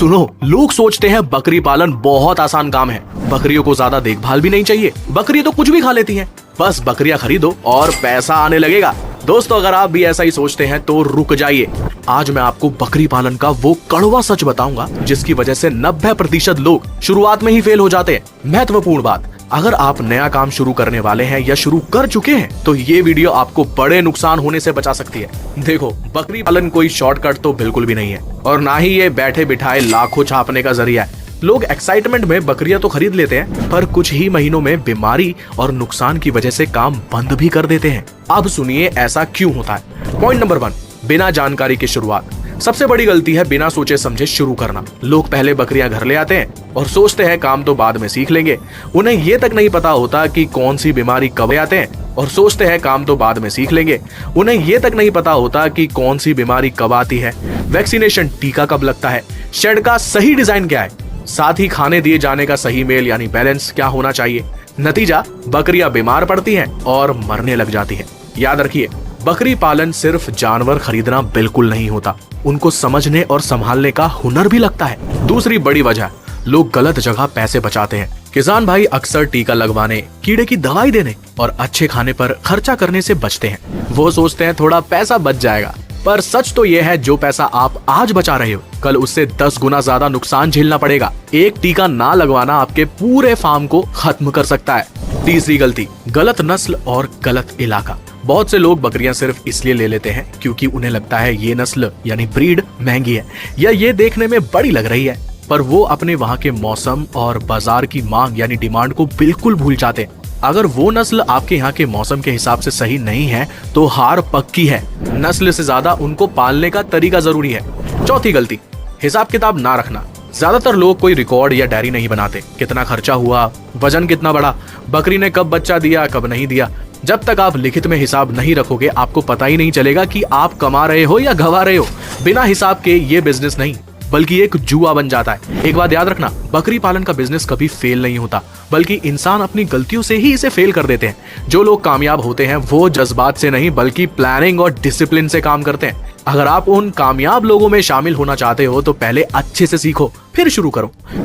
सुनो, लोग सोचते हैं बकरी पालन बहुत आसान काम है, बकरियों को ज्यादा देखभाल भी नहीं चाहिए, बकरी तो कुछ भी खा लेती हैं, बस बकरियां खरीदो और पैसा आने लगेगा। दोस्तों, अगर आप भी ऐसा ही सोचते हैं तो रुक जाइए। आज मैं आपको बकरी पालन का वो कड़वा सच बताऊंगा जिसकी वजह से 90% लोग शुरुआत में ही फेल हो जाते हैं। महत्वपूर्ण बात, अगर आप नया काम शुरू करने वाले हैं या शुरू कर चुके हैं तो ये वीडियो आपको बड़े नुकसान होने से बचा सकती है। देखो, बकरी पालन कोई शॉर्टकट तो बिल्कुल भी नहीं है और ना ही ये बैठे बिठाए लाखों छापने का जरिया है। लोग एक्साइटमेंट में बकरियां तो खरीद लेते हैं, पर कुछ ही महीनों में बीमारी और नुकसान की वजह से काम बंद भी कर देते हैं। अब सुनिए ऐसा क्यों होता है। पॉइंट नंबर 1, बिना जानकारी की शुरुआत। सबसे बड़ी गलती है बिना सोचे समझे शुरू करना। लोग पहले बकरियां घर ले आते हैं और सोचते हैं काम तो बाद में सीख लेंगे। उन्हें ये तक नहीं पता होता कि कौन सी बीमारी कब आते हैं और सोचते हैं काम तो बाद में सीख लेंगे। उन्हें ये तक नहीं पता होता कि कौन सी बीमारी कब आती है, वैक्सीनेशन टीका कब लगता है, शेड का सही डिजाइन क्या है, साथ ही खाने दिए जाने का सही मेल यानी बैलेंस क्या होना चाहिए। नतीजा, बकरियां बीमार पड़ती हैं और मरने लग जाती हैं। याद रखिए, बकरी पालन सिर्फ जानवर खरीदना बिल्कुल नहीं होता, उनको समझने और संभालने का हुनर भी लगता है। दूसरी बड़ी वजह, लोग गलत जगह पैसे बचाते हैं। किसान भाई अक्सर टीका लगवाने, कीड़े की दवाई देने और अच्छे खाने पर खर्चा करने से बचते हैं। वो सोचते हैं थोड़ा पैसा बच जाएगा, पर सच तो यह है जो पैसा आप आज बचा रहे हो, कल उससे 10 गुना ज्यादा नुकसान झेलना पड़ेगा। एक टीका ना लगवाना आपके पूरे फार्म को खत्म कर सकता है। तीसरी गलती, गलत नस्ल और गलत इलाका। बहुत से लोग बकरियां सिर्फ इसलिए ले लेते हैं क्योंकि उन्हें लगता है ये नस्ल यानी ब्रीड महंगी है या ये देखने में बड़ी लग रही है, पर वो अपने वहाँ के मौसम और बाजार की मांग यानी डिमांड को बिल्कुल भूल जाते हैं। अगर वो नस्ल आपके यहाँ के मौसम के हिसाब से सही नहीं है तो हार पक्की है। नस्ल से ज्यादा उनको पालने का तरीका जरूरी है। चौथी गलती, हिसाब किताब ना रखना। ज्यादातर लोग कोई रिकॉर्ड या डायरी नहीं बनाते। कितना खर्चा हुआ, वजन कितना बढ़ा, बकरी ने कब बच्चा दिया कब नहीं दिया। जब तक आप लिखित में हिसाब नहीं रखोगे आपको पता ही नहीं चलेगा कि आप कमा रहे हो या गवा रहे हो। बिना हिसाब के ये बिजनेस नहीं बल्कि एक जुआ बन जाता है। एक बात याद रखना, बकरी पालन का बिजनेस कभी फेल नहीं होता, बल्कि इंसान अपनी गलतियों से ही इसे फेल कर देते हैं। जो लोग कामयाब होते हैं वो जज्बात से नहीं बल्कि प्लानिंग और डिसिप्लिन से काम करते हैं। अगर आप उन कामयाब लोगों में शामिल होना चाहते हो तो पहले अच्छे से सीखो, फिर शुरू करो।